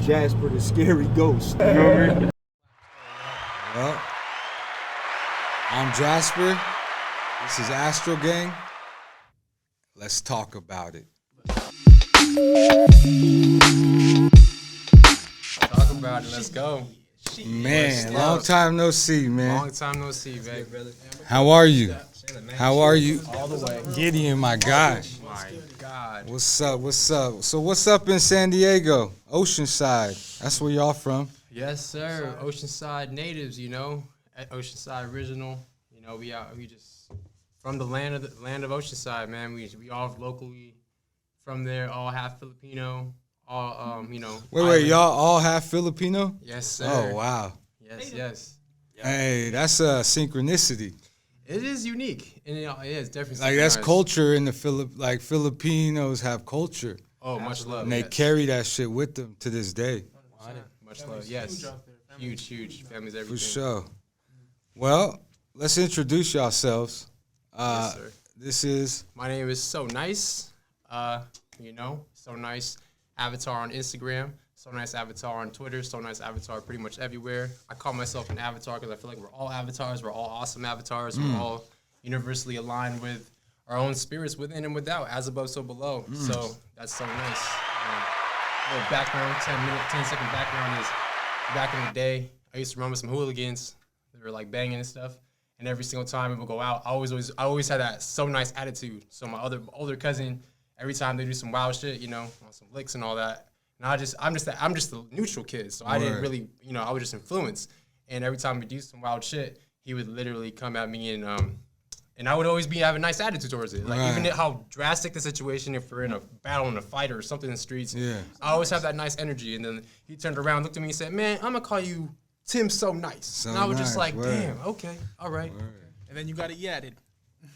Jasper the scary ghost. You know what I mean? Well, I'm Jasper. This is Astral Gang. Let's talk about it. Talk about it. Let's go. Man, long time no see, man. Long time no see, baby. How are you? How are you? All the way. Gideon, my guy. My God. What's up? What's up? So what's up in San Diego? Oceanside. That's where y'all from. Yes, sir. Oceanside natives, you know. Oceanside original. You know, we just from the land of Oceanside, man. We all locally from there, all half Filipino, all you know. Wait, y'all all half Filipino? Yes, sir. Oh, wow. Yes. Hey, that's a synchronicity. It is unique, and it is definitely Like that's synchronized. culture in the Filipinos have culture. Oh, much love. And they yes. carry that shit with them to this day. Much love. Yes. Huge. Families everything. For sure. Well, let's introduce yourselves. Yes, sir. This is My name is So Nice. You know, So Nice Avatar on Instagram, So Nice Avatar on Twitter, So Nice Avatar pretty much everywhere. I call myself an avatar because I feel like we're all avatars. We're all awesome avatars. We're all universally aligned with our own spirits within and without, as above, so below. So that's so nice. Little background, 10-second background is back in the day, I used to run with some hooligans. They were like banging and stuff. And every single time we would go out, I always had that so nice attitude. So my older cousin, every time they do some wild shit, you know, on some licks and all that, and I'm just the neutral kid. So I didn't really, you know, I was just influenced. And every time we do some wild shit, he would literally come at me and I would always have a nice attitude towards it. Like even how drastic the situation, if we're in a battle, in a fight or something in the streets, I always have that nice energy. And then he turned around, looked at me and said, "Man, I'm gonna call you Tim So Nice." And I was just like, damn, okay, all right. And then you got it yatted.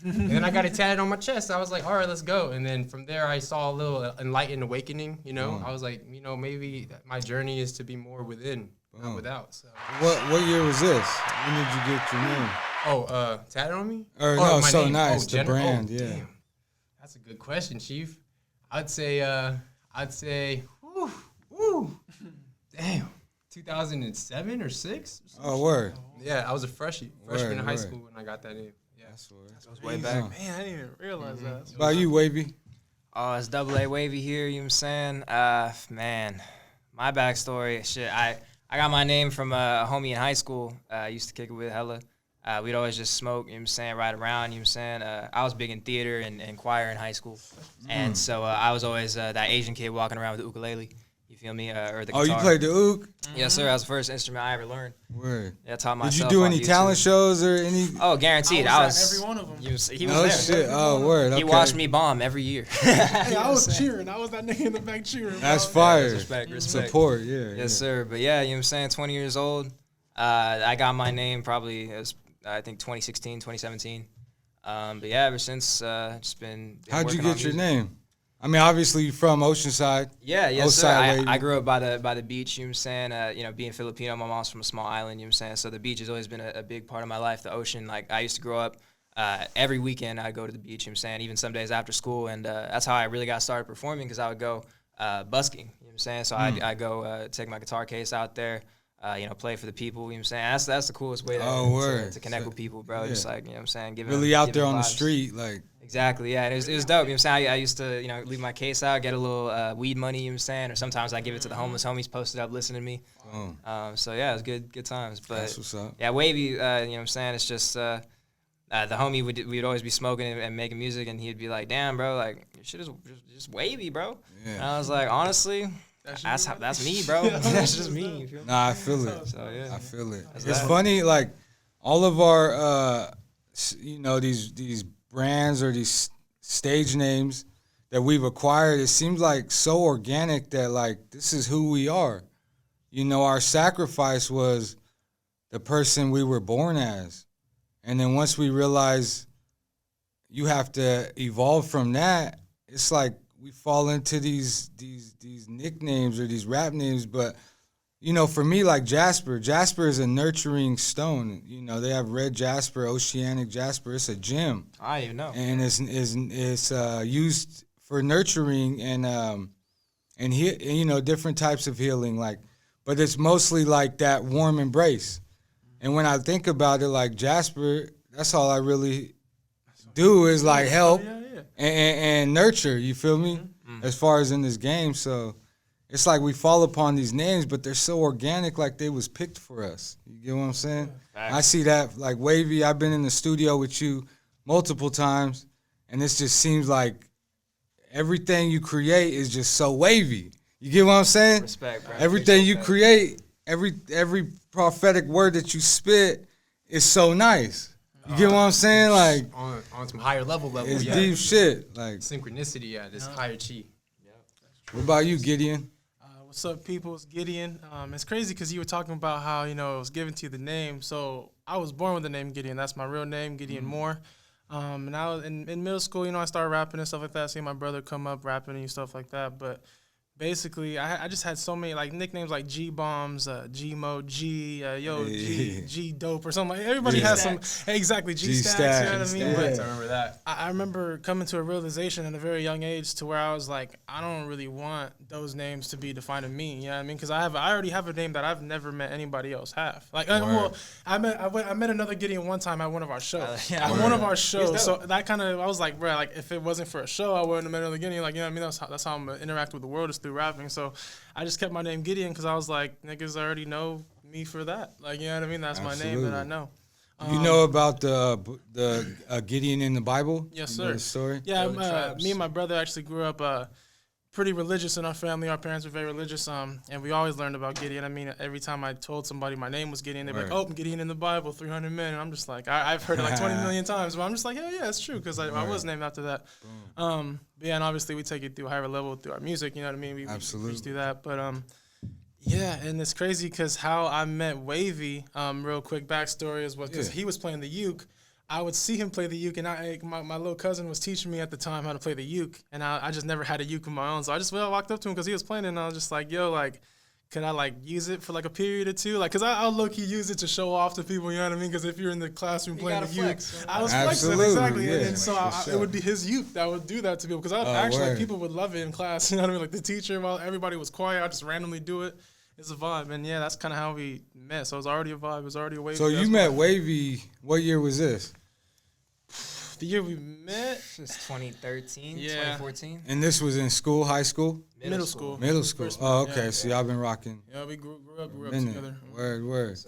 And then I got it tatted on my chest. I was like, all right, let's go. And then from there, I saw a little enlightened awakening, you know. I was like, you know, maybe my journey is to be more within, not without. So. what year was this? When did you get your name? Oh, tatted on me? Or oh, no, my So name. Nice, Oh, the brand, yeah. Damn. That's a good question, Chief. I'd say, damn, 2007 or 6? Oh, word. Yeah, I was a freshman in high school when I got that name. Yeah. That was way back. Man, I didn't even realize that. What about you, Wavy? Oh, it's Double A Wavy here, you know what I'm saying? Man, my backstory, shit, I got my name from a homie in high school. I used to kick it with hella. We'd always just smoke, you know what I'm saying, ride around, you know what I'm saying? I was big in theater and choir in high school. And so I was always that Asian kid walking around with the ukulele. You feel me? Or the guitar. Oh, you played the ook? Yes, sir. That was the first instrument I ever learned. Word. Yeah, I taught myself. Did you do on any YouTube. talent shows or any? Oh, guaranteed. I was at every one of them. He was Oh, there. shit. Oh, word. Okay. He watched me bomb every year. Hey, I was cheering. I was that nigga in the back cheering. That's bro. fire. Respect. Support, yeah. Yes, sir. But yeah, you know what I'm saying? 20 years old. I got my name probably, it was, I think, 2016, 2017. But yeah, ever since, just been How'd you working on get your music. name? I mean, obviously, you're from Oceanside. Yeah, yes, sir. Oceanside lady. I grew up by the beach, you know what I'm saying? You know, being Filipino, my mom's from a small island, you know what I'm saying? So the beach has always been a big part of my life, the ocean. Like, I used to grow up, every weekend I'd go to the beach, you know what I'm saying? Even some days after school. And that's how I really got started performing, because I would go busking, you know what I'm saying? So I'd go take my guitar case out there, you know, play for the people, you know what I'm saying? That's the coolest way to connect with people, bro. Yeah. Just like, you know what I'm saying? Really out there on the vibes. street, like. Exactly, yeah. And it was dope. You know what I'm saying? I used to, you know, leave my case out, get a little weed money, you know what I'm saying? Or sometimes I give it to the homeless homies, post it up, listen to me. So yeah, it was good times. But That's what's up. yeah, Wavy, you know what I'm saying? It's just the homie we'd always be smoking and making music, and he'd be like, "Damn, bro, like your shit is just wavy, bro." Yeah. And I was like, honestly, that's me, bro. That's just me. You feel me? Nah, I feel it. So yeah, I feel it. That's It's that. funny, like all of our, you know, these brands or these stage names that we've acquired. It seems like so organic that like this is who we are. You know, our sacrifice was the person we were born as, and then once we realize you have to evolve from that, it's like we fall into these nicknames or these rap names, but. You know, for me, like Jasper is a nurturing stone. You know, they have red jasper, oceanic jasper. It's a gem, I didn't even know. and it's used for nurturing and and you know, different types of healing, like, but it's mostly like that warm embrace. And when I think about it, like Jasper, that's all I really do is like help and nurture. You feel me? As far as in this game, so it's like we fall upon these names, but they're so organic, like they was picked for us. You get what I'm saying? I see that, like Wavy. I've been in the studio with you multiple times, and this just seems like everything you create is just so wavy. You get what I'm saying? Respect, bro. Everything you create, every prophetic word that you spit is so nice. You get what I'm saying? Like on some higher level, it's deep shit. Like synchronicity at this higher chi. what about you, Gideon? What's up, people? It's Gideon. It's crazy because you were talking about how, you know, it was given to you the name. So I was born with the name Gideon. That's my real name, Gideon Moore. And I was in middle school, you know, I started rapping and stuff like that. Seeing my brother come up rapping and stuff like that. But basically, I just had so many like nicknames like G Bombs, G Mo, G, G Dope or something. Like everybody has some exactly G Stacks. You know what I mean? But I remember that. I remember coming to a realization at a very young age to where I was like, I don't really want those names to be defining me. You know what I mean? Because I already have a name that I've never met anybody else have. Like, I met another Gideon one time at one of our shows. One of our shows. So that kind of, I was like, bro, like if it wasn't for a show, I wouldn't have met another Gideon. Like, you know what I mean? That's how I'm gonna interact with the world is through rapping. So I just kept my name Gideon because I was like, niggas already know me for that. Like, you know what I mean? That's my name that I know. You know about the Gideon in the Bible? Yes, You sir. know the story? Yeah, me and my brother actually grew up pretty religious in our family. Our parents were very religious, and we always learned about Gideon. I mean, every time I told somebody my name was Gideon, they'd be like, oh, Gideon in the Bible, 300 men. And I'm just like, I've heard it like 20 million times, but I'm just like, hell yeah, it's true, because I was named after that. But yeah, and obviously we take it through a higher level through our music, you know what I mean? We just do that, but yeah, and it's crazy because how I met Wavy, real quick backstory is because he was playing the uke. I would see him play the uke, and my little cousin was teaching me at the time how to play the uke, and I just never had a uke of my own, so I walked up to him because he was playing it, and I was just like, yo, like, could I, like, use it for, like, a period or two? Like, because I'll low-key use it to show off to people, you know what I mean? Because if you're in the classroom playing the uke, I was flexing, exactly, yeah, and so it would be his uke that would do that to people, because actually, like, people would love it in class, you know what I mean? Like, the teacher, while everybody was quiet, I just randomly do it. It's a vibe, and yeah, that's kind of how we met, so it was already a vibe, it was already a wave. So you met Wavy, what year was this? The year we met? It's 2013, 2014. And this was in school, high school? Middle school. Middle school. Oh, okay. So y'all been rocking. Yeah, we grew up together. Word.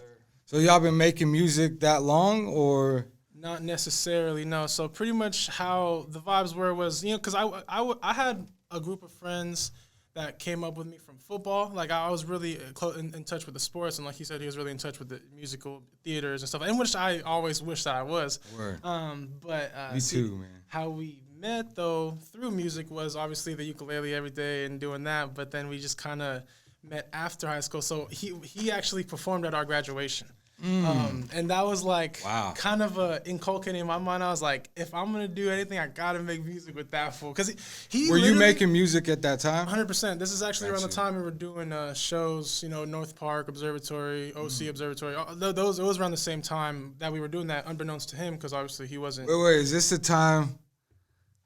So y'all been making music that long, or? Not necessarily, no. So pretty much how the vibes were was, you know, because I had a group of friends that came up with me from football. Like, I was really in touch with the sports, and like he said, he was really in touch with the musical theaters and stuff, in which I always wish that I was. Word. But me too, man. How we met, though, through music was obviously the ukulele every day and doing that, but then we just kind of met after high school. So he actually performed at our graduation. And that was like kind of inculcating in my mind. I was like, if I'm gonna do anything, I gotta make music with that fool. Because he were you making music at that time? 100%. This is actually around the time we were doing shows. You know, North Park Observatory, OC Observatory. Those it was around the same time that we were doing that, unbeknownst to him, because obviously he wasn't. Wait, is this the time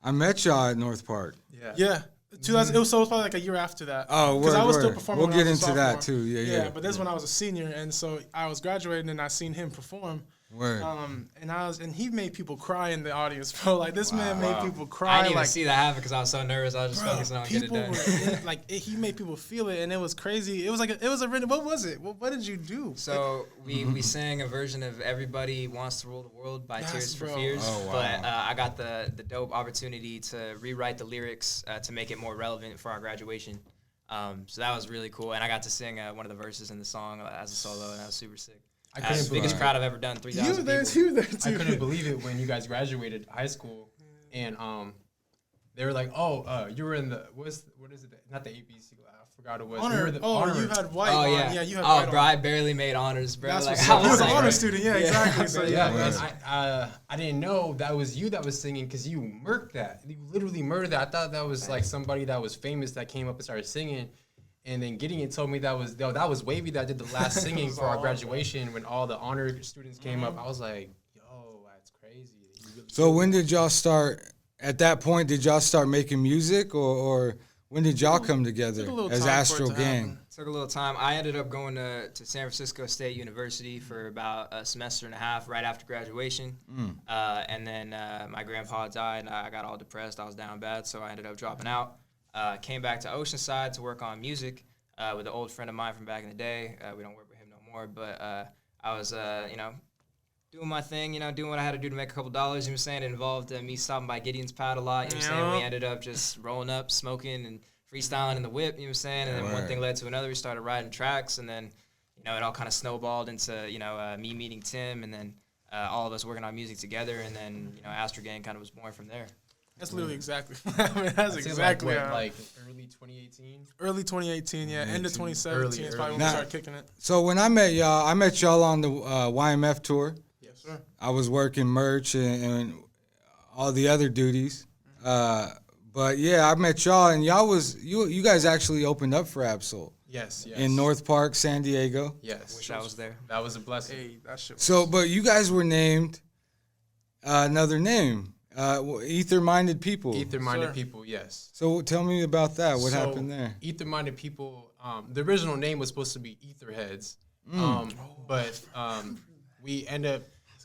I met y'all at North Park? Yeah. 2000, it was probably like a year after that. Oh, because I was still performing. We'll get into that too. Yeah. But this is when I was a senior, and so I was graduating, and I seen him perform. Word. And he made people cry in the audience, bro. Like this man made people cry. I didn't even see that happen because I was so nervous. I was just focusing on getting it done. He made people feel it, and it was crazy. It was like what was it? What did you do? So we sang a version of "Everybody Wants to Rule the World" by Tears for Fears. Oh, wow. But I got the dope opportunity to rewrite the lyrics to make it more relevant for our graduation. So that was really cool, and I got to sing one of the verses in the song as a solo, and that was super sick. That's the biggest crowd I've ever done, 3,000 people. You were there too. I couldn't believe it when you guys graduated high school, and they were like, "Oh, you were in the what is it? Not the ABC. I forgot it was. Honor. Honor. You had white. Oh on. Yeah, you had white. Oh, bro, I barely made honors, bro. That's like, he was an honor student. Yeah, exactly. So I didn't know that was you that was singing because you murked that. You literally murdered that. I thought that was like somebody that was famous that came up and started singing. And then Gideon told me that was Wavy that did the last singing for our graduation when all the honor students came up. I was like, yo, that's crazy. So when did y'all start? At that point, did y'all start making music, or When did y'all come together Took a little as time for it Astral to Gang? happen. Took a little time. I ended up going to San Francisco State University for about a semester and a half right after graduation. And then my grandpa died, and I got all depressed. I was down bad, so I ended up dropping out. Came back to Oceanside to work on music with an old friend of mine from back in the day. We don't work with him no more, but I was, doing my thing, doing what I had to do to make a couple dollars. You know what I'm saying? It involved me stopping by Gideon's pad a lot. You know what I'm saying? We ended up just rolling up, smoking, and freestyling in the whip. You know what I'm saying? And then one thing led to another. We started riding tracks, and then, it all kind of snowballed into, me meeting Tim, and then all of us working on music together, and then, Astral Gang kind of was born from there. That's literally exactly. That's exactly like early 2018. Early 2018, yeah. End of 2017 is probably when we Now- started kicking it. So when I met y'all on the YMF tour. Yes, sir. I was working merch and all the other duties. But yeah, I met y'all, and you guys actually opened up for Absol Yes. in North Park, San Diego. Yes. Wish I was there. That was a blessing. Hey, that shit was So, but you guys were named another name, Ether-Minded People. Ether-minded Sir. people, yes. So tell me about that. What So, happened there? Ether-minded people. The original name was supposed to be Etherheads, but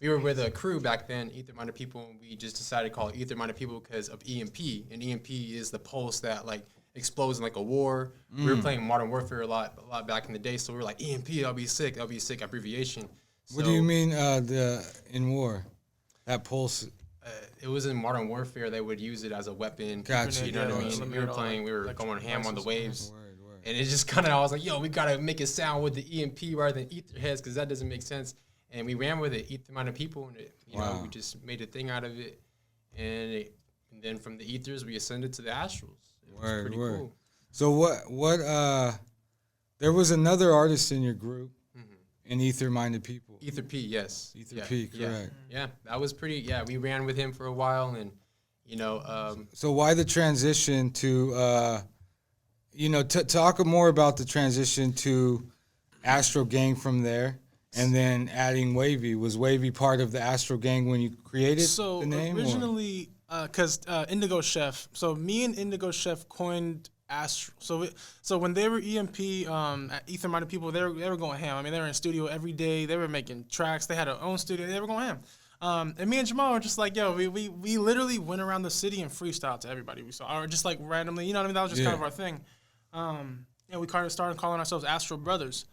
we were with a crew back then, Ether-minded people, and we just decided to call it Ether-minded people because of EMP, and EMP is the pulse that like explodes in like a war. We were playing Modern Warfare a lot back in the day, so we were like EMP, that'll be sick abbreviation. What do you mean in war? That pulse. It was in Modern Warfare. They would use it as a weapon. Gotcha. You know what I mean? Eliminate We were all playing. We were electrical going ham on the devices. waves. And it just kind of, I was like, yo, we got to make it sound with the EMP rather than Etherheads because that doesn't make sense. And we ran with it, Ether-minded people, and you know, we just made a thing out of it. And then from the Ethers, we ascended to the Astrals. It was pretty cool. So what there was another artist in your group in Ether-Minded People. Ether P, yes. Ether P, correct. Yeah, that was pretty, we ran with him for a while, and, So why the transition to, talk more about the transition to Astral Gang from there, and then adding Wavy. Was Wavy part of the Astral Gang when you created the name? Originally, because Indigo Chef. So me and Indigo Chef coined Astral. So when they were EMP, Ether-minded people, they were going ham. I mean, they were in studio every day. They were making tracks. They had their own studio. They were going ham. And me and Jamal were just like, yo, we literally went around the city and freestyled to everybody we saw, or just like randomly, you know what I mean? That was just kind of our thing. And we kind of started calling ourselves Astral Brothers.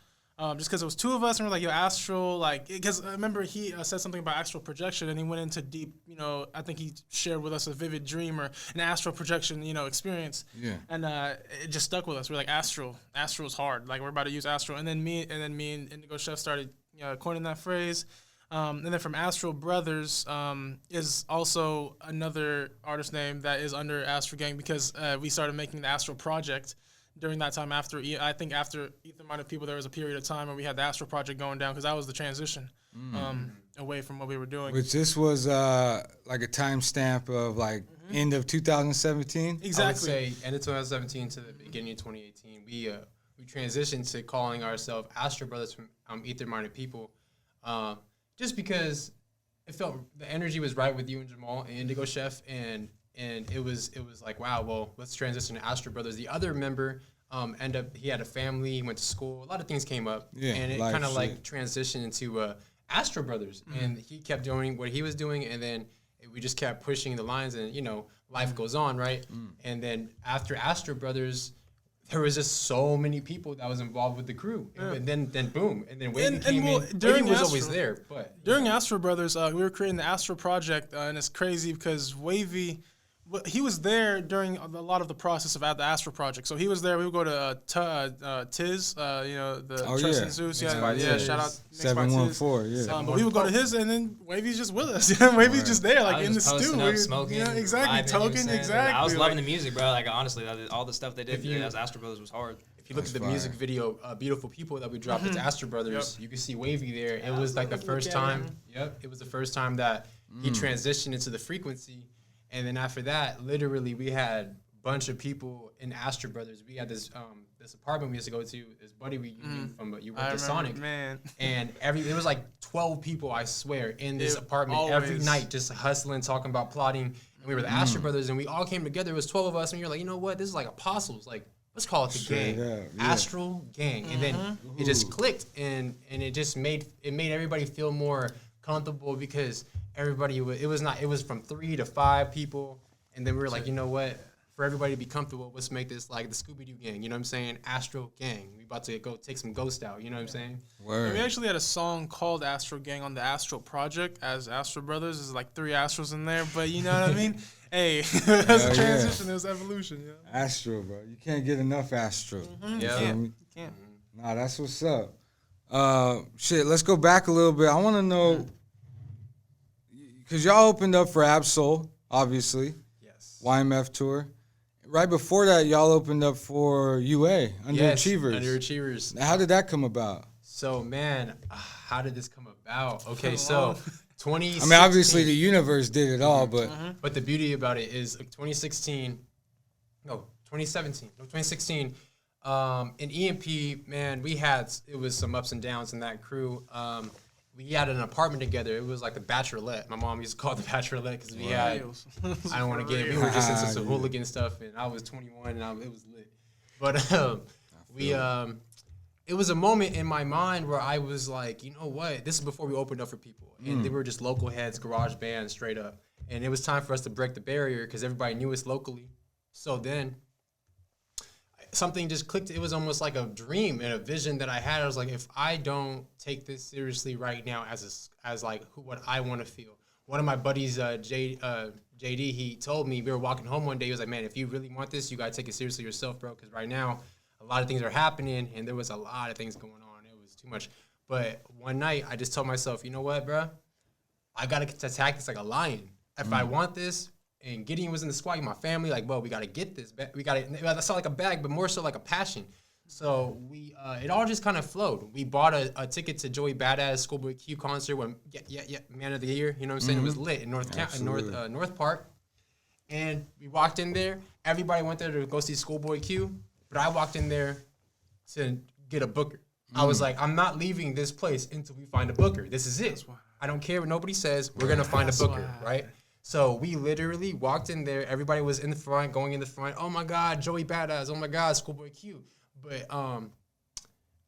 Just because it was two of us, and we're like, yo, Astral, like, because I remember he said something about astral projection, and he went into deep, I think he shared with us a vivid dream or an astral projection, experience. Yeah. And it just stuck with us. We're like, Astral's hard. Like, we're about to use Astral. And then me and Indigo Chef started coining that phrase. And then from Astral Brothers is also another artist name that is under Astral Gang because we started making the Astral Project. During that time, after Ether-minded people, there was a period of time where we had the Astral Project going down because that was the transition away from what we were doing. Which this was like a timestamp of like end of 2017? Exactly. I would say end of 2017 to the beginning of 2018. We transitioned to calling ourselves Astral Brothers from Ether-minded people just because it felt the energy was right with you and Jamal and Indigo Chef, and it was like, wow, well, let's transition to Astral Brothers. The other member he had a family, he went to school, a lot of things came up, and it kind of like transitioned into Astral Brothers, and he kept doing what he was doing, and then we just kept pushing the lines, and life goes on, right? And then after Astral Brothers, there was just so many people that was involved with the crew, and then boom, and then Wavy came in. Wavy was always there, but during Astral Brothers, we were creating the Astral Project, and it's crazy because Wavy. He was there during a lot of the process of the Astral Project. So he was there. We would go to Tiz, the Trust and Zeus. Yeah, shout out 714. Yeah. But we would go to his, and then Wavy's just with us. Wavy's just there, like in the stew. Smoking, exactly, token, exactly. I was loving the music, bro. Like honestly, all the stuff they did as Astral Brothers was hard. If you look at the music video, "Beautiful People" that we dropped with Astral Brothers, you can see Wavy there. It was like the first time. It was the first time that he transitioned into the frequency. And then after that, literally, we had a bunch of people in Astral Brothers. We had this apartment we used to go to. This buddy we knew from you worked at Sonic, man. And there was like 12 people, I swear, in this apartment every night, just hustling, talking about plotting. and we were the Astral Brothers, and we all came together. It was 12 of us, and we were like, you know what? This is like apostles. Like, let's call it the Straight gang, up, yeah. Astral Gang. And then it just clicked, and it just made everybody feel more comfortable because everybody it was from 3 to 5 people, and then we were like, you know what? For everybody to be comfortable, let's make this like the Scooby-Doo gang, you know what I'm saying? Astral Gang. We about to go take some ghost out, you know what I'm saying? Word. And we actually had a song called Astral Gang on the Astral Project as Astral Brothers. There's like 3 Astrals in there, but you know what I mean? Hey, that's a transition. It was evolution, yeah. Astro, bro. You can't get enough Astro. Yeah. You can't. Nah, that's what's up. Shit, let's go back a little bit. I want to know, because y'all opened up for Absol, obviously. Yes. YMF tour. Right before that, y'all opened up for UA, Underachievers. Underachievers. How did that come about? So, man, how did this come about? Okay, so 2016. I mean, obviously the universe did it all, but But the beauty about it is 2016, 2016, in EMP, man, it was some ups and downs in that crew. We had an apartment together. It was like the Bachelorette. My mom used to call it the Bachelorette because we had, I don't want to get it. We were just into some hooligan stuff, and I was 21, and it was lit. But it was a moment in my mind where I was like, you know what? This is before we opened up for people. And they were just local heads, garage bands, straight up. And it was time for us to break the barrier because everybody knew us locally. So then something just clicked. It was almost like a dream and a vision that I had. I was like, if I don't take this seriously right now as what I want to feel. One of my buddies, JD, he told me, we were walking home one day, he was like, man, if you really want this, you got to take it seriously yourself, bro, because right now a lot of things are happening, and there was a lot of things going on. It was too much. But one night, I just told myself, you know what, bro? I got to attack this like a lion. If I want this, and Gideon was in the squad, my family, like, well, we got to get this. We got to, that's not like a bag, but more so like a passion. So it all just kind of flowed. We bought a ticket to Joey Badass Schoolboy Q concert when, Man of the Year, you know what I'm saying? It was lit in North Park. And we walked in there. Everybody went there to go see Schoolboy Q, but I walked in there to get a booker. I was like, I'm not leaving this place until we find a booker. This is it. I don't care what nobody says. We're going to find a booker, right? So we literally walked in there. Everybody was in the front, going in the front. Oh, my God, Joey Badass. Oh, my God, Schoolboy Q. But I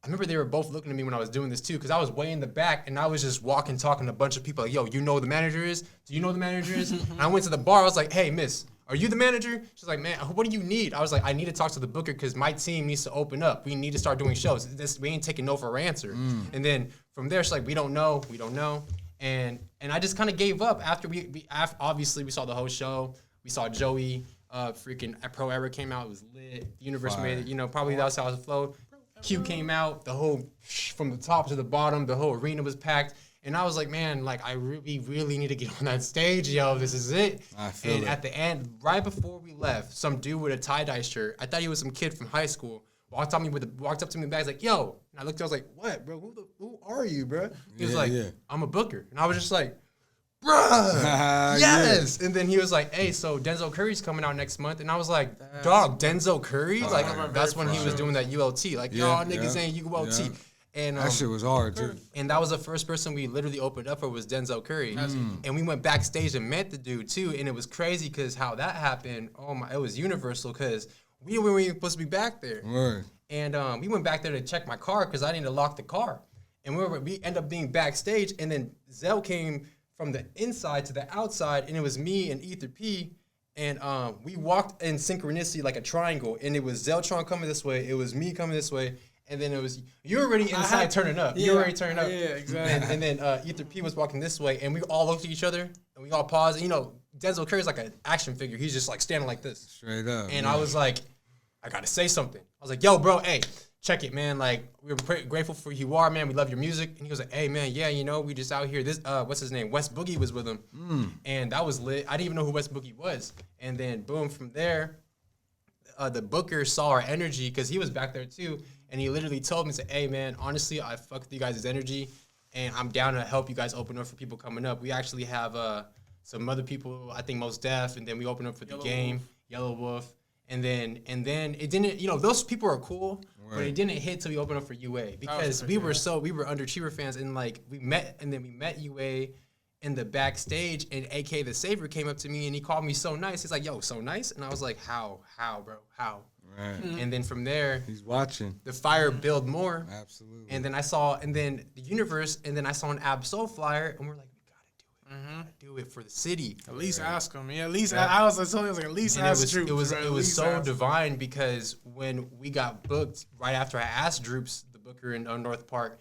remember they were both looking at me when I was doing this, too, because I was way in the back, and I was just talking to a bunch of people like, yo, you know who the manager is? Do you know who the manager is? And I went to the bar. I was like, hey, miss, are you the manager? She's like, man, what do you need? I was like, I need to talk to the booker because my team needs to open up. We need to start doing shows. We ain't taking no for an answer. And then from there, she's like, we don't know. And I just kind of gave up after obviously we saw the whole show. We saw Joey, freaking Pro Era came out. It was lit. The universe made it. You know, probably that's how it flowed. Q came out. The whole from the top to the bottom, the whole arena was packed. And I was like, man, like we really need to get on that stage, yo. This is it. And at the end, right before we left, some dude with a tie-dye shirt. I thought he was some kid from high school. Walked up to me with the bag, like, yo. And I looked, I was like, what, bro? Who are you, bro? He was like, I'm a booker. And I was just like, bruh, yes. And then he was like, hey, so Denzel Curry's coming out next month. And I was like, dog, Denzel Curry? Like, that's when he was doing that ULT. Like, y'all niggas ain't ULT. Yeah. And that shit was hard, too. And that was the first person we literally opened up for was Denzel Curry. And we went backstage and met the dude, too. And it was crazy because how that happened, it was universal because we weren't even supposed to be back there. Word. And we went back there to check my car because I needed to lock the car. And we ended up being backstage. And then Zell came from the inside to the outside. And it was me and Ether P. And we walked in synchronicity like a triangle. And it was Zeltron coming this way. It was me coming this way. And then it was, you're already inside turning up. You're already turning up. Yeah, exactly. And then Ether P was walking this way. And we all looked at each other. And we all paused. And, you know, Denzel Curry's like an action figure. He's just like standing like this. Straight up. And I was like, I got to say something. I was like, yo, bro, hey, check it, man. Like, we're grateful for who you are, man. We love your music. And he was like, hey, man, yeah, you know, we just out here. This, what's his name? West Boogie was with him. And that was lit. I didn't even know who West Boogie was. And then, boom, from there, the booker saw our energy because he was back there, too. And he literally told me, said, hey, man, honestly, I fuck with you guys' energy. And I'm down to help you guys open up for people coming up. We actually have some other people, I think Most Def. And then we open up for the game, Yellow Wolf. And then it didn't, you know, those people are cool, but it didn't hit till we opened up for UA because we were Underachiever fans and like we met UA in the backstage, and AK the Savior came up to me and he called me so nice. He's like, "Yo, so nice," and I was like, "How, bro, how?" Right. And then from there, He's watching. the fire built more. Absolutely. And then the universe, and then I saw an Absol flyer, and we're like, we gotta do it for the city. At least ask him. Yeah, at least I was like, at least And ask Droops. it was so divine because when we got booked, right after I asked Droops, the booker in North Park,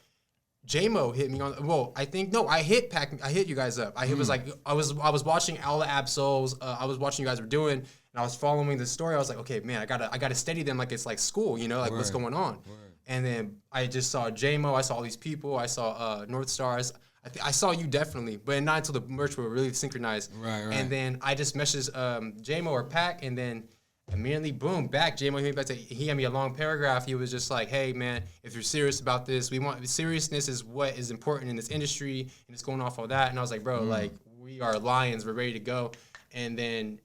J-Mo hit me on. Well, I hit Pakk. I hit you guys up. I was like, I was watching all the Absols. I was watching you guys were doing, and I was following the story. I was like, okay, man, I gotta steady them like it's like school, you know, like what's going on. And then I just saw J-Mo. I saw all these people. I saw North Stars. I saw you definitely, but not until the merch were really synchronized. Right. And then I just messaged J-Mo or Pakk, and then immediately, boom, back. J-Mo hit me back. He had me a long paragraph. He was just like, hey, man, if you're serious about this, seriousness is what is important in this industry, and it's going off all that. And I was like, bro, like, we are Lions. We're ready to go. And then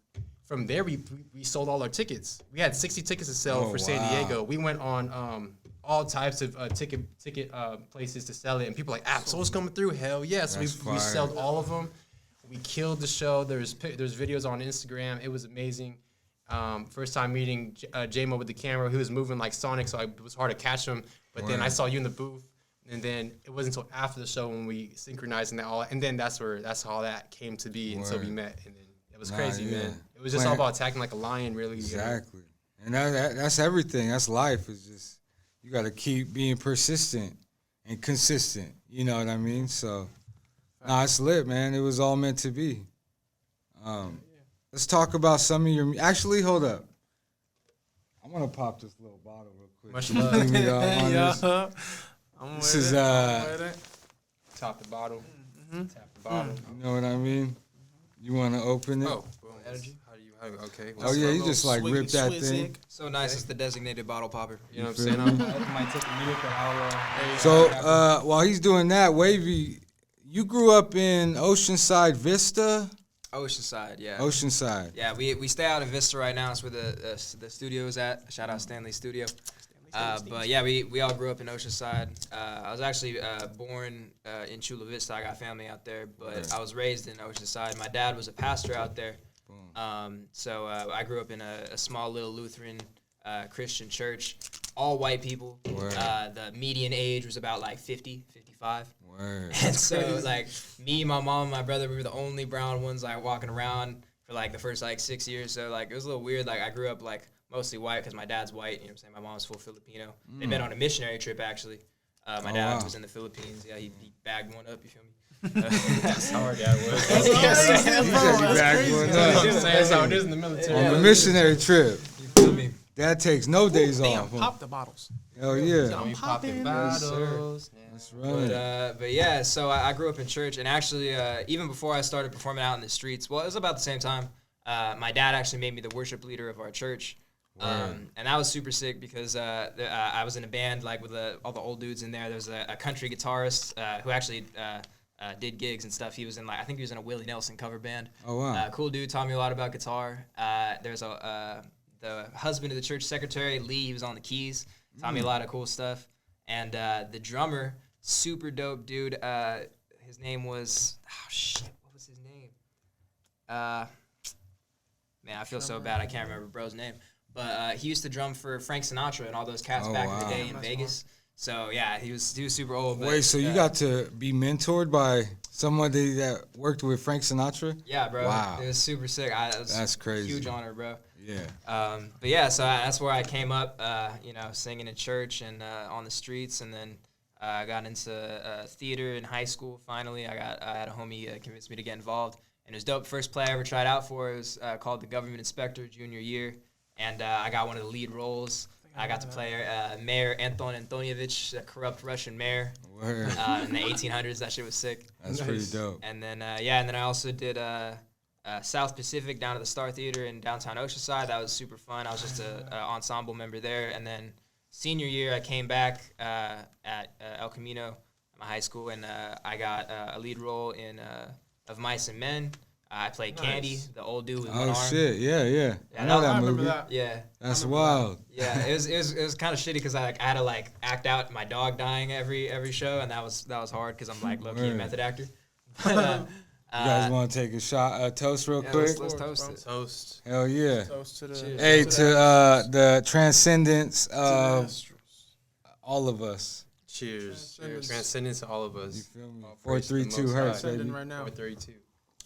from there, we sold all our tickets. We had 60 tickets to sell for San Diego. We went on all types of ticket places to sell it, and people were like, Soul's coming through. Hell yeah. So we sold all of them. We killed the show. There's videos on Instagram. It was amazing. First time meeting J-Mo with the camera. He was moving like Sonic, so it was hard to catch him. But then I saw you in the booth, and then it wasn't until after the show when we synchronized and that all. And then that's how that came to be, and so we met, and then it was crazy, man. It was just all about attacking like a lion, really. Exactly, you know? And that's everything. That's life. It's just you got to keep being persistent and consistent. You know what I mean? So, it's lit, man. It was all meant to be. Let's talk about some of your. Actually, hold up. I'm gonna pop this little bottle real quick. Much love. This is Top the bottle. Tap the bottle. You know what I mean? You want to open it? Oh, boom. Energy. How do you? Okay. Oh yeah, you just like rip that thing. So nice. It's the designated bottle popper. You know what I'm saying? It might take a minute, but I'll. So while he's doing that, Wavy, you grew up in Oceanside Vista. Oceanside, yeah. Oceanside. Yeah, we stay out in Vista right now. That's where the studio is at. Shout out Stanley's studio. But yeah, we all grew up in Oceanside. I was actually born in Chula Vista. I got family out there, but I was raised in Oceanside. My dad was a pastor out there. So I grew up in a small little Lutheran Christian church, all white people. The median age was about like 50, 55. And so, like, me, my mom, and my brother, we were the only brown ones, like, walking around for, like, the first, like, 6 years. So, like, it was a little weird. Like, I grew up, like, mostly white because my dad's white. You know what I'm saying? My mom's full Filipino. They've been on a missionary trip, actually. My dad was in the Philippines. Yeah, he bagged one up, you feel me? That's how our dad was. That's how it is in the military. On the missionary trip. You feel me? Dad takes no days off. Pop the bottles. Hell yeah. We popped the bottles. That's right. But yeah, so I grew up in church, and actually, even before I started performing out in the streets, well, it was about the same time. My dad actually made me the worship leader of our church, and that was super sick because I was in a band like with all the old dudes in there. There was a country guitarist who actually did gigs and stuff. He was in I think he was in a Willie Nelson cover band. Oh wow. Cool dude, taught me a lot about guitar. There's the husband of the church secretary, Lee. He was on the keys. Taught me a lot of cool stuff. And the drummer, super dope dude. His name was what was his name? Man, I feel so bad. I can't remember bro's name. But he used to drum for Frank Sinatra and all those cats back in the day in Vegas. So yeah, he was super old. But, wait, so you got to be mentored by somebody that worked with Frank Sinatra? Yeah, bro. Wow. It was super sick. That's crazy. Huge honor, bro. Yeah. But yeah, so that's where I came up, singing in church and on the streets, and then I got into theater in high school. Finally, I had a homie convince me to get involved, and it was dope. First play I ever tried out for was called The Government Inspector, junior year, and I got one of the lead roles. I got to play Mayor Anton Antonievich, a corrupt Russian mayor in the 1800s. That shit was sick. That's pretty dope. And then and then I also did South Pacific down at the Star Theater in downtown Oceanside. That was super fun. I was just an ensemble member there. And then senior year, I came back at El Camino, my high school, and I got a lead role in Of Mice and Men. I played Candy, the old dude with one arm. Oh shit! Yeah. I know that movie. Yeah, that's wild. Yeah, it was kind of shitty because I had to act out my dog dying every show, and that was hard because I'm low key a method actor. You guys want to take a shot, a toast real Yeah, quick? let's toast it. Toast. Hell yeah. Toast to the Hey, to the transcendence of Astrals. all of us. Cheers. Transcendence to all of You us. feel me? All praise to the 432 Most High. hertz, baby. Transcending right now. 432.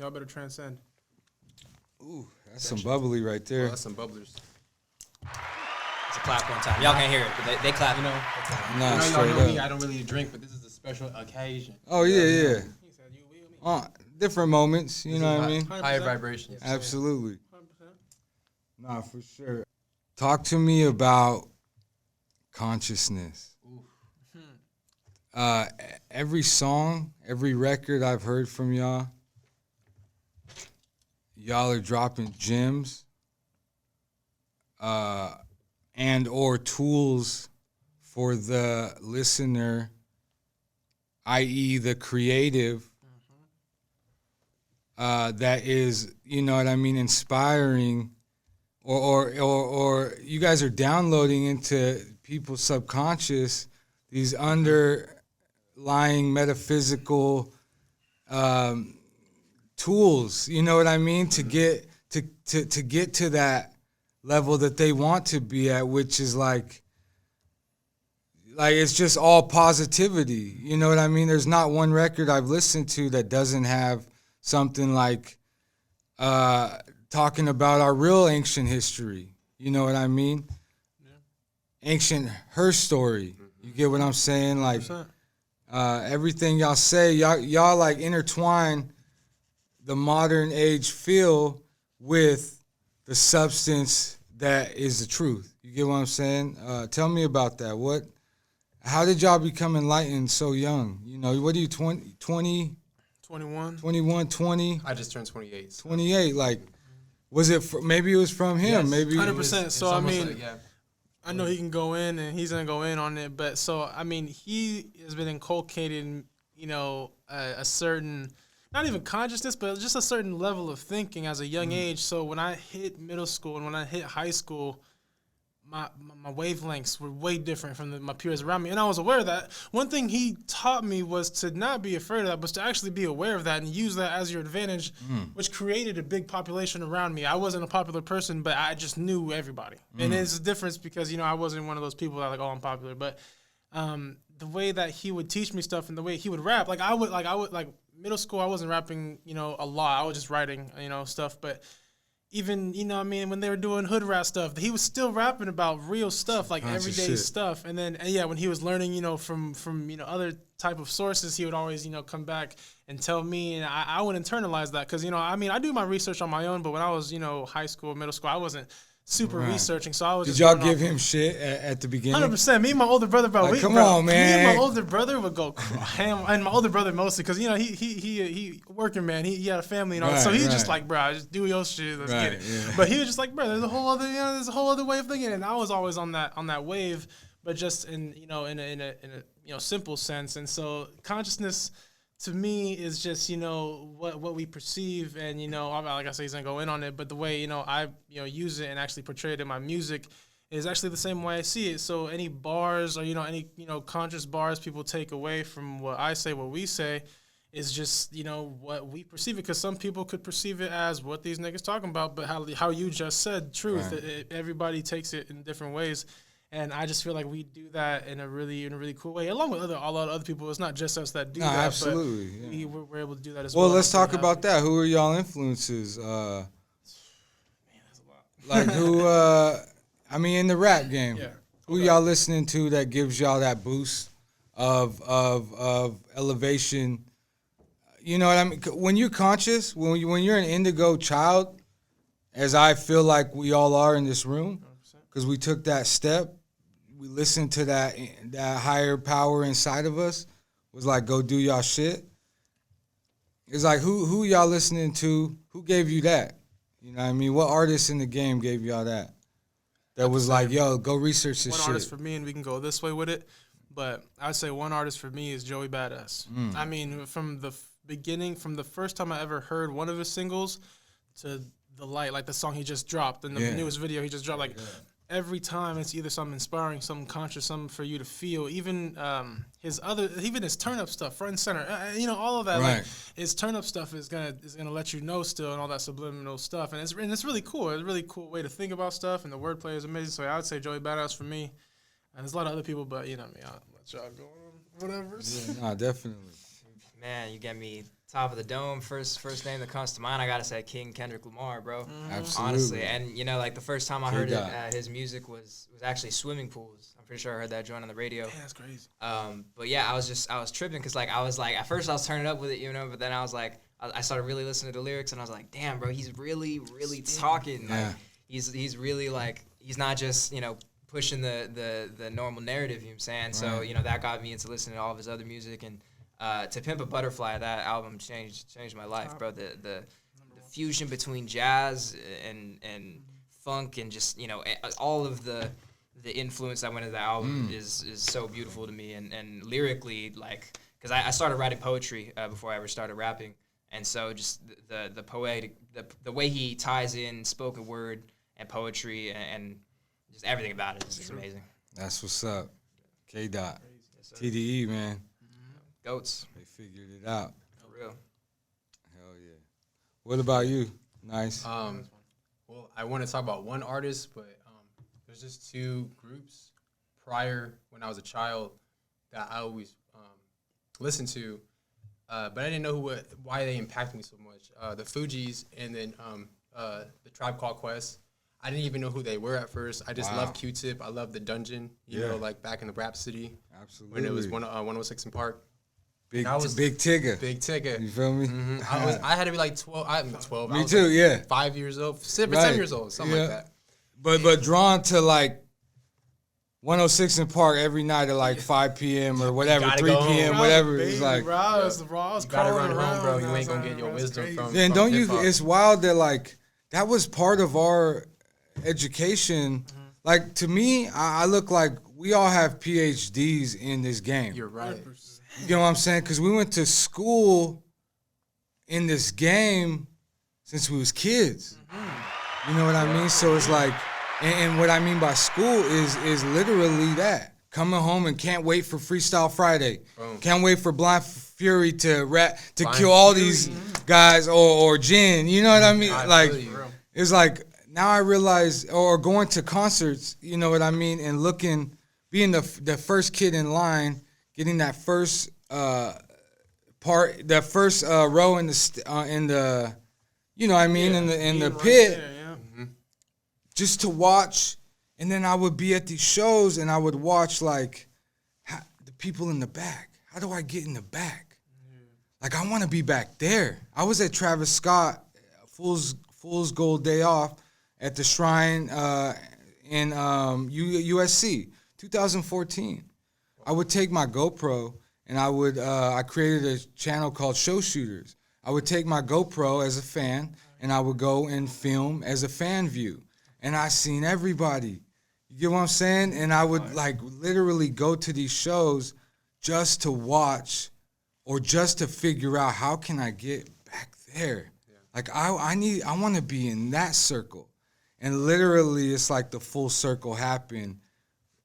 Y'all better transcend. Ooh, that's some bubbly right Oh, there. that's some bubblers. It's a clap one time. Y'all can't hear it, but they clap. You know, Nah, y'all straight know me. up. I don't really drink, but this is a special occasion. Oh, yeah, yeah. He said, you will me. Different moments, you know what I mean? Higher vibrations. Absolutely. 100%. Nah, for sure. Talk to me about consciousness. Every song, every record I've heard from y'all are dropping gems and or tools for the listener, i.e. the creative, that is, you know what I mean, inspiring, or you guys are downloading into people's subconscious these underlying metaphysical tools, you know what I mean, to get to that level that they want to be at, which is like it's just all positivity, you know what I mean? There's not one record I've listened to that doesn't have something like talking about our real ancient history, you know what I mean? Ancient her story. You get what I'm saying? Like 100%. everything y'all say, y'all like intertwine the modern age feel with the substance that is the truth. You get what I'm saying? Tell me about that. How did y'all become enlightened so young? You know, what are you, 20, 20 21. 21, 20, I just turned 28. So. 28? Like, was it, maybe it was from him. Yes, Maybe 100%. It's So, I almost mean, like, yeah. I know he can go in and he's going to go in on it. But so, I mean, he has been inculcating, you know, a certain, not even consciousness, but just a certain level of thinking as a young age. So when I hit middle school and when I hit high school, my wavelengths were way different from my peers around me. And I was aware of that. One thing he taught me was to not be afraid of that, but to actually be aware of that and use that as your advantage, which created a big population around me. I wasn't a popular person, but I just knew everybody. And it's a difference because, you know, I wasn't one of those people that like, oh, I'm popular. But the way that he would teach me stuff and the way he would rap, like middle school, I wasn't rapping, you know, a lot. I was just writing, you know, stuff. But even, you know what I mean, when they were doing hood rap stuff, he was still rapping about real stuff, like everyday stuff. And then, yeah, when he was learning, you know, from you know, other type of sources, he would always, you know, come back and tell me, and I would internalize that. Because, you know, I mean, I do my research on my own, but when I was, you know, high school, middle school, I wasn't super researching, so I was Did just y'all going give off him shit at the beginning? 100%. Me and my older brother, bro. Like, come on, Me man. and my older brother would go ham, and my older brother mostly, because you know he working man. He had a family and all, so he's just like, bro, just do your shit, let's get it. Yeah. But he was just like, bro, there's a whole other way of thinking, and I was always on that wave, but just in a simple sense. And so consciousness to me is just, you know, what we perceive, and, you know, like I say, he's gonna go in on it, but the way, you know, I, you know, use it and actually portray it in my music is actually the same way I see it. So any bars or, you know, any, you know, conscious bars people take away from what I say, what we say, is just, you know, what we perceive it, because some people could perceive it as what these niggas talking about, but how you just said, truth, Right. Everybody takes it in different ways. And I just feel like we do that in a really cool way, along with a lot of other people. It's not just us that do that. Absolutely. But we're able to do that as well. Well, let's talk about that. Who are y'all influences? Man, that's a lot. Like who? I mean, in the rap game, Yeah. who y'all listening to that gives y'all that boost of elevation? You know what I mean? When you're conscious, when you're an indigo child, as I feel like we all are in this room, because we took that step. We listened to that higher power inside of us, was like, go do y'all shit. It's like, who y'all listening to? Who gave you that? You know what I mean? What artists in the game gave y'all that? That was like, yo, go research this One shit. artist for me, and we can go this way with it, but I'd say one artist for me is Joey Badass. I mean, from the beginning, from the first time I ever heard one of his singles to the light, like the song he just dropped, and the newest video he just dropped, like every time it's either something inspiring, something conscious, something for you to feel. Even his turn up stuff, front and center, all of that. Right. Like his turn up stuff is gonna let you know still, and all that subliminal stuff, and it's really cool. It's a really cool way to think about stuff, and the wordplay is amazing. So I would say Joey Badass for me, and there's a lot of other people, but I'll let y'all go on whatever. Yeah, nah, definitely. Man, you get me top of the dome. First name that comes to mind, I gotta say King Kendrick Lamar, bro. Absolutely. Honestly, and like the first time I heard K-Dot. his music was actually Swimming Pools. I'm pretty sure I heard that joint on the radio. Yeah, that's crazy. But yeah, I was tripping because like I was like at first I was turning up with it, but then I was like I started really listening to the lyrics and I was like, damn, bro, he's really talking. Yeah. Like he's really like he's not just pushing the normal narrative. You know what I'm saying? Right. So that got me into listening to all of his other music and. To Pimp a Butterfly, that album changed my life, bro. The fusion between jazz and funk and just all of the influence that went into the album is so beautiful to me and lyrically, like, because I started writing poetry before I ever started rapping, and so just the poetic the way he ties in spoken word and poetry and just everything about it is just amazing. That's what's up. K-Dot. TDE, man. Goats. They figured it out. For real. Hell yeah. What about you? Nice. Well, I want to talk about one artist, but there's just two groups prior when I was a child that I always listened to, but I didn't know why they impacted me so much. The Fugees and then the Tribe Called Quest. I didn't even know who they were at first. I just loved QTip. I loved The Dungeon, like back in the Rap City. Absolutely. When it was 106 in Park. Big Big Tigger. Tigger. You feel me? Mm-hmm. I had to be like 12. I'm 12. Me I was too, like yeah. 5 years old. 7 Right. years old, something like that. But drawn to like 106 in Park every night at like 5 p.m. or whatever, gotta 3 go p.m., home. whatever. It's like, bro, I was You gotta crawling run around, home, bro. You man. ain't gonna get your That's wisdom crazy. from. then from don't you? hip-hop. It's wild that like that was part of our education. Like to me, I look like we all have PhDs in this game. You're right. You know what I'm saying? Because we went to school in this game since we was kids. You know what I mean? So it's like, and what I mean by school is literally that. Coming home and can't wait for Freestyle Friday. Boom. Can't wait for Blind Fury to rap, to Blind kill all Fury. these guys or Jin. You know what I mean? I Like, feel you. it's like, now I realize, or going to concerts, you know what I mean? And looking, being the first kid in line, getting that first that first row in the you know what I mean, in the Right pit, there, yeah. just to watch. And then I would be at these shows and I would watch like the people in the back. How do I get in the back? Like I want to be back there. I was at Travis Scott Fool's Gold Day Off at the Shrine in USC 2014. I would take my GoPro and I created a channel called Show Shooters. I would take my GoPro as a fan and I would go and film as a fan view. And I seen everybody. You get what I'm saying? And I would like literally go to these shows just to watch or just to figure out how can I get back there. Yeah. Like I want to be in that circle. And literally it's like the full circle happened.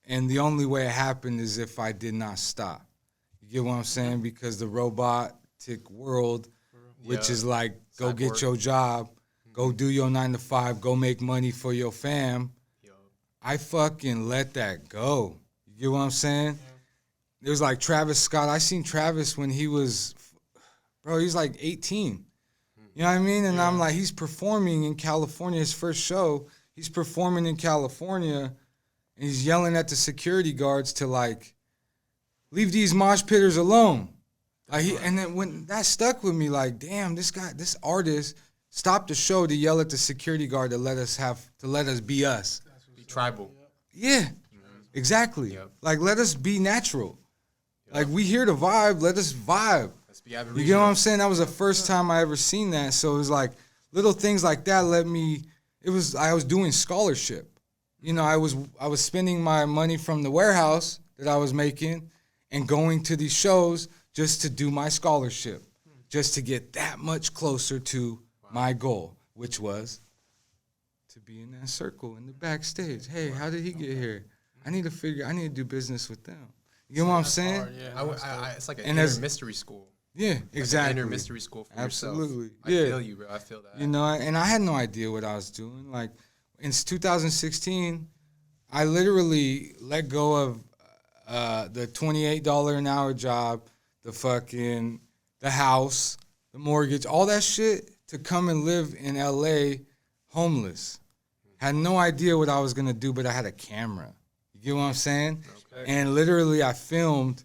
And the only way it happened is if I did not stop. You get what I'm saying? Because the robotic world, which is like, go Cyborg. get your job, go do your 9 to 5, go make money for your fam. I fucking let that go. You get what I'm saying? It was like Travis Scott. I seen Travis when he was, he's like 18. You know what I mean? And I'm like, he's performing in California, his first show. He's performing in California, and he's yelling at the security guards to like, leave these mosh pitters alone. And then when that stuck with me, like, damn, this artist stopped the show to yell at the security guard to let us be us. Be tribal. Yeah, exactly. Yep. Like, let us be natural. Like, we here to vibe, let us vibe. Let's be You Aboriginal. get what I'm saying? That was the first time I ever seen that. So it was like little things like that I was doing scholarship. You know, I was spending my money from the warehouse that I was making and going to these shows just to do my scholarship, just to get that much closer to my goal, which was to be in that circle in the backstage. Hey, how did he get here? I need to do business with them. You get what I'm saying? Hard, yeah, It's like an And inner as- mystery school. Yeah, Like exactly. an inner mystery school for Absolutely. yourself. Yeah. I feel you, bro. I feel that. You know, and I had no idea what I was doing. Like, in 2016, I literally let go of the $28 an hour job, the house, the mortgage, all that shit to come and live in LA homeless. Had no idea what I was gonna do, but I had a camera. You get what I'm saying? Okay. And literally, I filmed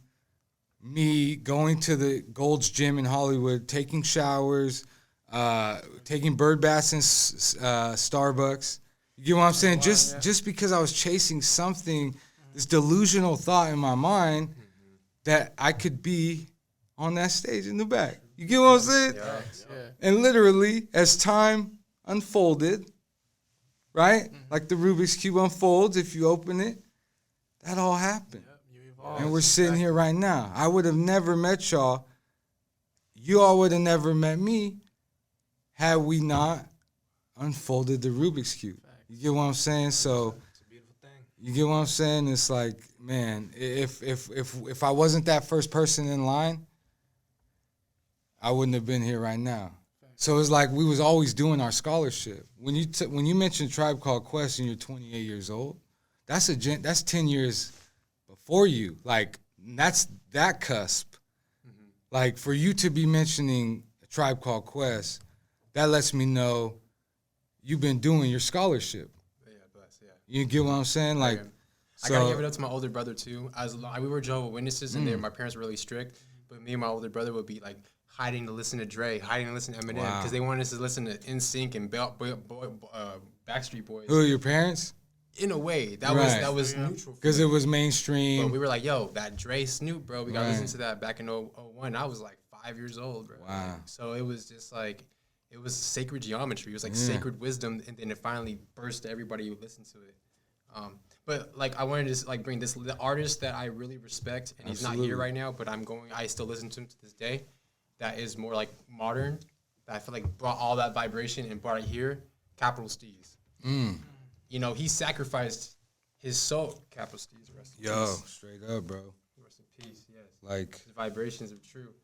me going to the Gold's Gym in Hollywood, taking showers, taking bird baths in Starbucks. You get what I'm saying? Just because I was chasing something, this delusional thought in my mind that I could be on that stage in the back. You get what I'm saying? Yeah. And literally, as time unfolded, right? Like the Rubik's Cube unfolds, if you open it, that all happened. You evolve. And we're sitting here right now. I would have never met y'all. You all would have never met me had we not unfolded the Rubik's Cube. You get what I'm saying? So It's a beautiful thing. you get what I'm saying? It's like, man, if I wasn't that first person in line, I wouldn't have been here right now. So it's like we was always doing our scholarship. When you mentioned Tribe Called Quest and you're 28 years old, that's 10 years before you. Like that's that cusp. Like for you to be mentioning a Tribe Called Quest, that lets me know you've been doing your scholarship. Yeah, bless. Yeah. You get what I'm saying? Like, I gotta give it up to my older brother too. We were Jehovah's Witnesses, and my parents were really strict. But me and my older brother would be like hiding to listen to Dre, hiding to listen to Eminem, because they wanted us to listen to NSYNC and Backstreet Boys. who are your parents? In a way, that Right. was neutral. Because it was But mainstream. we were like, yo, that Dre Snoop, bro. We got to Right. listen to that back in 01. I was like 5 years old, bro. Wow. So it was just like, it was sacred geometry. It was like sacred wisdom. And then it finally burst to everybody who listened to it. But like, I wanted to just like bring the artist that I really respect, and he's not here right now, but I still listen to him to this day. That is more like modern. That I feel like brought all that vibration and brought it here. Capital Steez. You know, he sacrificed his soul. Capital Steez, rest in Yo, peace. straight up, bro. Rest in peace, yes. Like, The vibrations are true.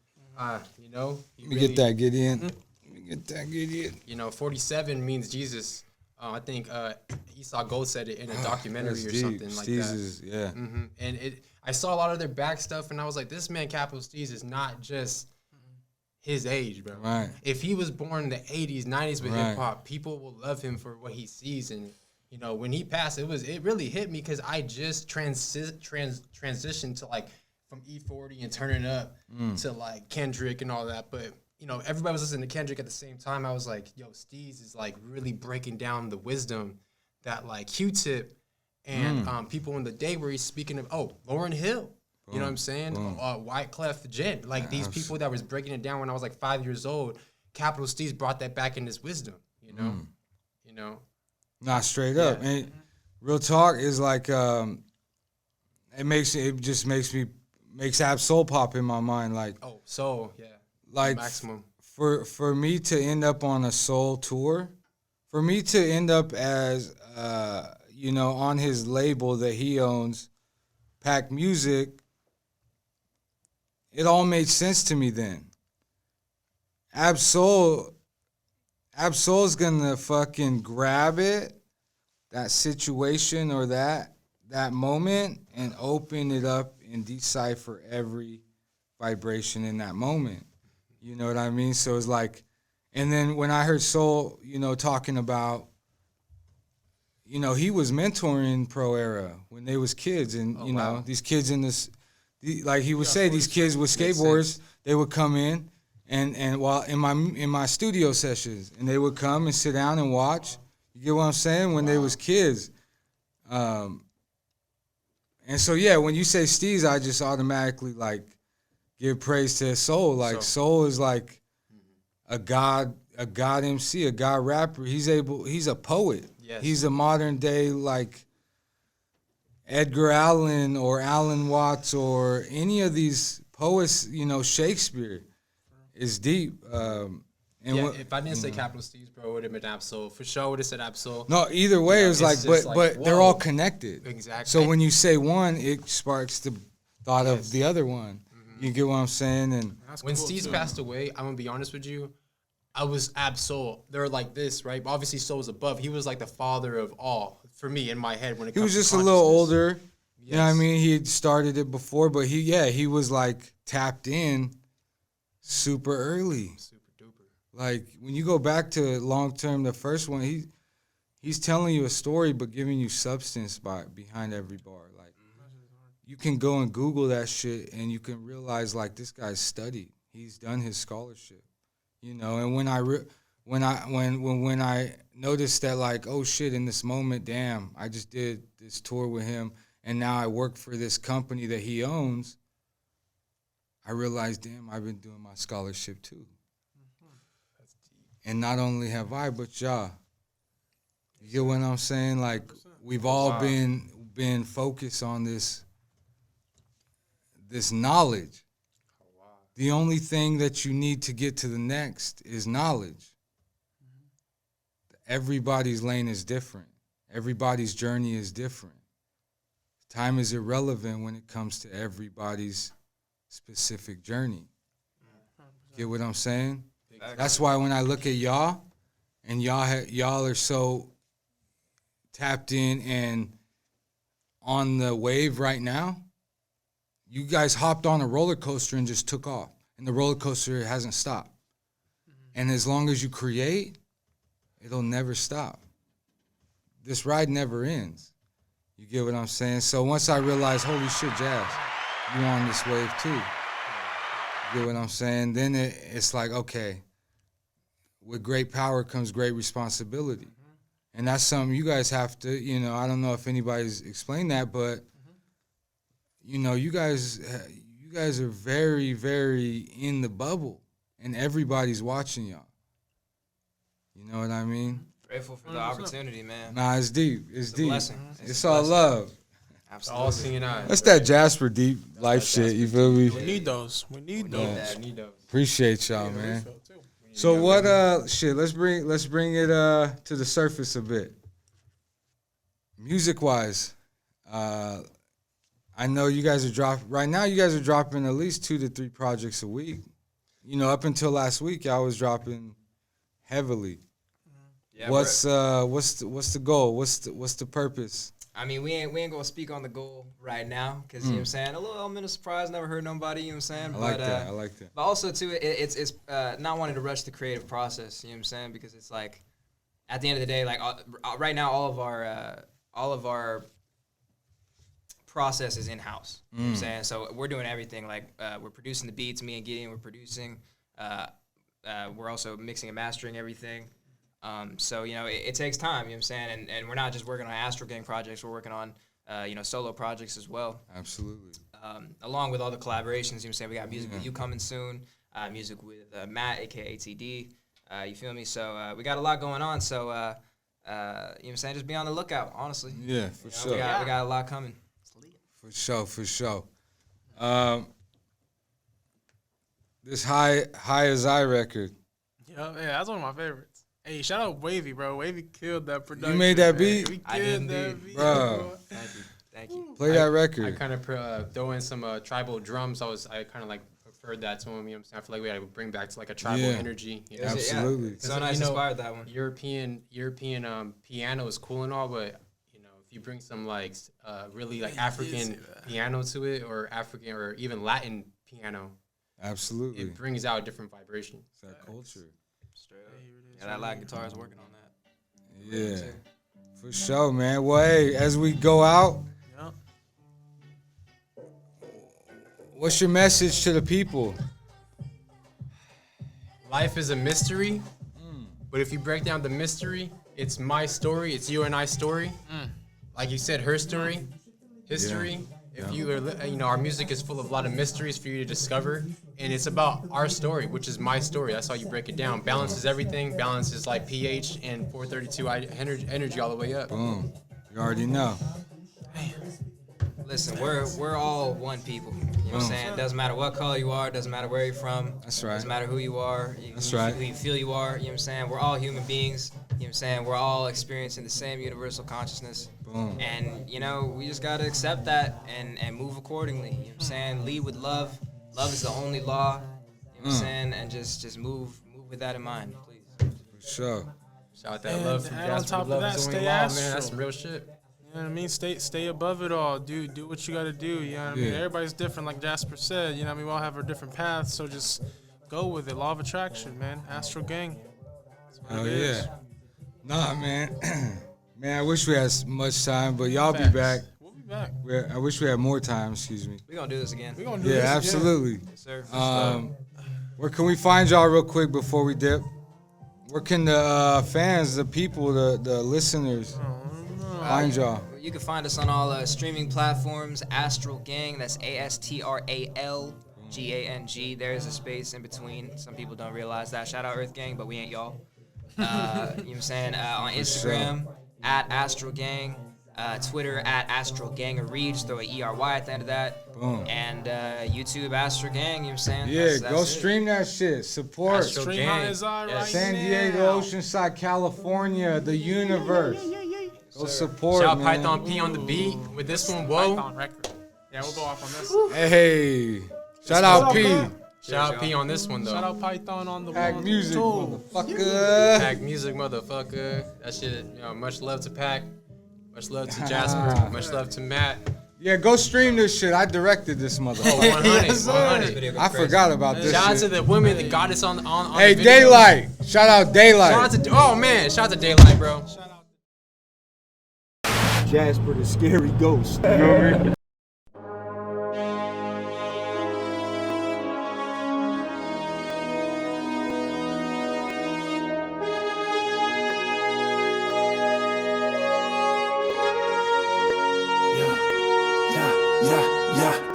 You know, he let me really- get that Gideon. Let me get that Gideon. You know, 47 means Jesus. I think Esau Gold said it in a documentary That's or deep. something like Steez that. is, yeah. And I saw a lot of their back stuff, and I was like, this man, Capital Steez, is not just his age, bro. Right. If he was born in the 80s, 90s with Right. hip hop, people will love him for what he sees. And, you know, when he passed, it really hit me because I just transitioned to like from E40 and turning up to like Kendrick and all that. But, you know, everybody was listening to Kendrick at the same time. I was like, yo, Steez is like really breaking down the wisdom that like QTip and people in the day where he's speaking of, Lauryn Hill. You know what I'm saying? Wyclef Jean. Like these people that was breaking it down when I was like 5 years old, Capital Steez brought that back in his wisdom, you know? You know? Not straight up. And real talk is like, makes Ab Soul pop in my mind. Like, like maximum. For me to end up on a soul tour, for me to end up as you know, on his label that he owns, Pakk Music, it all made sense to me then. Ab Soul's gonna fucking grab it, that situation or that moment, and open it up and decipher every vibration in that moment. You know what I mean? So it's like, and then when I heard Soul, you know, talking about, you know, he was mentoring Pro Era when they was kids, and you know, these kids in this, like he would say, these kids with skateboards, they would come in, and while in my studio sessions, and they would come and sit down and watch. You get what I'm saying? When they was kids, and so yeah, when you say Steez, I just automatically like give praise to his Soul. Like Soul is like a god MC, a god rapper. He's a poet. Yes. He's a modern day like Edgar Allan or Alan Watts or any of these poets, you know, Shakespeare is deep. And And Yeah, what, if I didn't say capital C's, bro, it would have been Absol. For sure, would have said Absol. no, either way, it was it's like, just but like, they're whoa. all connected. Exactly. So when you say one, it sparks the thought of the other one. You get what I'm saying? And That's When cool, Steve's too. passed away, I'm gonna be honest with you, I was Absol. They're like this, right? But obviously, Soul was above. He was like the father of all for me in my head when it he comes was to just a little consciousness. older. You know what I Yes. mean? He had started it before, but he was like tapped in super early. Super duper. Like when you go back to long term, the first one, he's telling you a story but giving you substance behind every bar. Like you can go and Google that shit and you can realize like this guy's studied. He's done his scholarship, you know. And when I noticed that like, oh shit, in this moment, damn, I just did this tour with him and now I work for this company that he owns. I realized, damn, I've been doing my scholarship too. And not only have I, but y'all. You get what I'm saying? Like we've all been focused on this knowledge. The only thing that you need to get to the next is knowledge. Everybody's lane is different. Everybody's journey is different. Time is irrelevant when it comes to everybody's specific journey. Get what I'm saying? That's why when I look at y'all, and y'all are so tapped in and on the wave right now, you guys hopped on a roller coaster and just took off, and the roller coaster hasn't stopped. And as long as you create, it'll never stop. This ride never ends. You get what I'm saying? So once I realized, holy shit, Jazz, you on this wave too. You get what I'm saying? Then it's like, okay, with great power comes great responsibility. And that's something you guys have to, you know, I don't know if anybody's explained that, but, you know, you guys are very, very in the bubble, and everybody's watching y'all. You know what I mean? Grateful for the opportunity, man. Nah, it's deep. It's a deep. blessing. It's a all blessing. love. Absolutely. All seeing eyes. That's that Jasper deep life shit. You feel me? We need those. We need those. Need those. Appreciate y'all, man. Refill, too. So what? Shit. Let's bring it to the surface a bit. Music wise, I know you guys are dropping right now. You guys are dropping at least 2 to 3 projects a week. You know, up until last week, y'all was dropping heavily. Yeah, What's the goal? What's the purpose? I mean, we ain't gonna speak on the goal right now because you know what I'm saying. A little element of surprise, never hurt nobody. You know what I'm saying. I like that. I like that. But also too, it's not wanting to rush the creative process. You know what I'm saying? Because it's like, at the end of the day, like right now, all of our process is in house. You know what I'm saying? So we're doing everything. Like we're producing the beats. Me and Gideon, we're producing. We're also mixing and mastering everything. So, you know, it takes time, you know what I'm saying? And we're not just working on Astral Gang projects, we're working on, you know, solo projects as well. Absolutely. Along with all the collaborations, you know what I'm saying? We got music with you coming soon, music with Matt, a.k.a. TD, you feel me? So we got a lot going on, so, you know what I'm saying? Just be on the lookout, honestly. Yeah, for You know, sure. we got a lot coming. For sure. This high as I record. Yeah, that's one of my favorites. Hey, shout out Wavy, bro. Wavy killed that production. You made that man. beat? We I killed did that indeed. beat, Bro. Thank you. Play that I record. kind of throw in some tribal drums. I kind of like preferred that to him. You know what I'm saying? I feel like we had to bring back to like a tribal Yeah. energy. You know? Yeah, Absolutely. So You nice, know, inspired that one. European piano is cool and all, but you know, if you bring some like really like African piano to it, or African or even Latin piano, Absolutely. it brings out a different vibration. It's that culture. Straight up. Yeah, that Latin guitar is working on that. Yeah. For sure, man. Well, hey, as we go out, Yeah. what's your message to the people? Life is a mystery, but if you break down the mystery, it's my story, it's you and I's story. Like you said, her story, history. If you are, you know, our music is full of a lot of mysteries for you to discover, and it's about our story, which is my story. That's how you break it down. Balance is everything. Balance is like pH and 432 energy all the way up. Boom. You already know. Listen, we're all one people. You know what I'm saying? Doesn't matter what color you are, doesn't matter where you're from. That's right. Doesn't matter who you are. That's right. Who you feel you are. You know what I'm saying? We're all human beings. You know what I'm saying? We're all experiencing the same universal consciousness. Boom. And, you know, we just gotta accept that and move accordingly. You know what I'm saying? Lead with love. Love is the only law. You know what I'm saying? And just move with that in mind, please. For sure. Shout out that And love from add on Jasper. top of Love that, is the only stay law, man. astral. That's some real shit. You know what I mean? Stay above it all. Do what you got to do. You know what I mean? Yeah. Everybody's different, like Jasper said. You know what I mean? We all have our different paths, so just go with it. Law of attraction, man. Astral Gang. That's what Oh it is. yeah. Nah, man. Man, I wish we had much time, but y'all be Facts. back. We'll be back. I wish we had more time. Excuse me. We're gonna do this again. We're going to do Yeah, this again. absolutely. Yes, sir. Where can we find y'all real quick before we dip? Where can the fans, the people, the listeners find y'all? You can find us on all streaming platforms. Astral Gang. That's ASTRALGANG. There's a space in between. Some people don't realize that. Shout out Earth Gang, but we ain't y'all. You know what I'm saying? On Instagram, at Astral Gang. Twitter, at Astral Gang of Reach. Throw an ERY at the end of that. Boom. And YouTube, Astral Gang. You know what I'm saying? Yeah, That's go it. stream that shit. Support. Astral Stream Gang. High as I right San now. Diego, Oceanside, California, the universe. Go support, Shout out man. Python P on the beat with this one. Whoa. Python record. Yeah, we'll go off on this. Hey, shout out P. Shout out P on this one though. Shout out Python on the Pakk one. music, Two. motherfucker. Pakk music, motherfucker. That shit. You know, much love to Pakk. Much love to Jasper. Much love to Matt. Yeah, go stream this shit. I directed this Oh, motherfucker. 100. 100. I forgot about this Shout out to shit. the women that got us on Hey, the video. Daylight. Shout out Daylight. Shout out to shout out to Daylight, bro. Jasper the scary ghost. You know what I mean?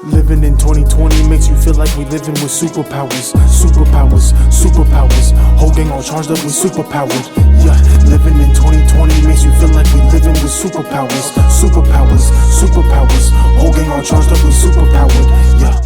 Living in 2020 makes you feel like we living with superpowers. Whole gang all charged up, we superpowered. Yeah, living in 2020 makes you feel like we living with superpowers. Whole gang all charged up, we superpowered. Yeah.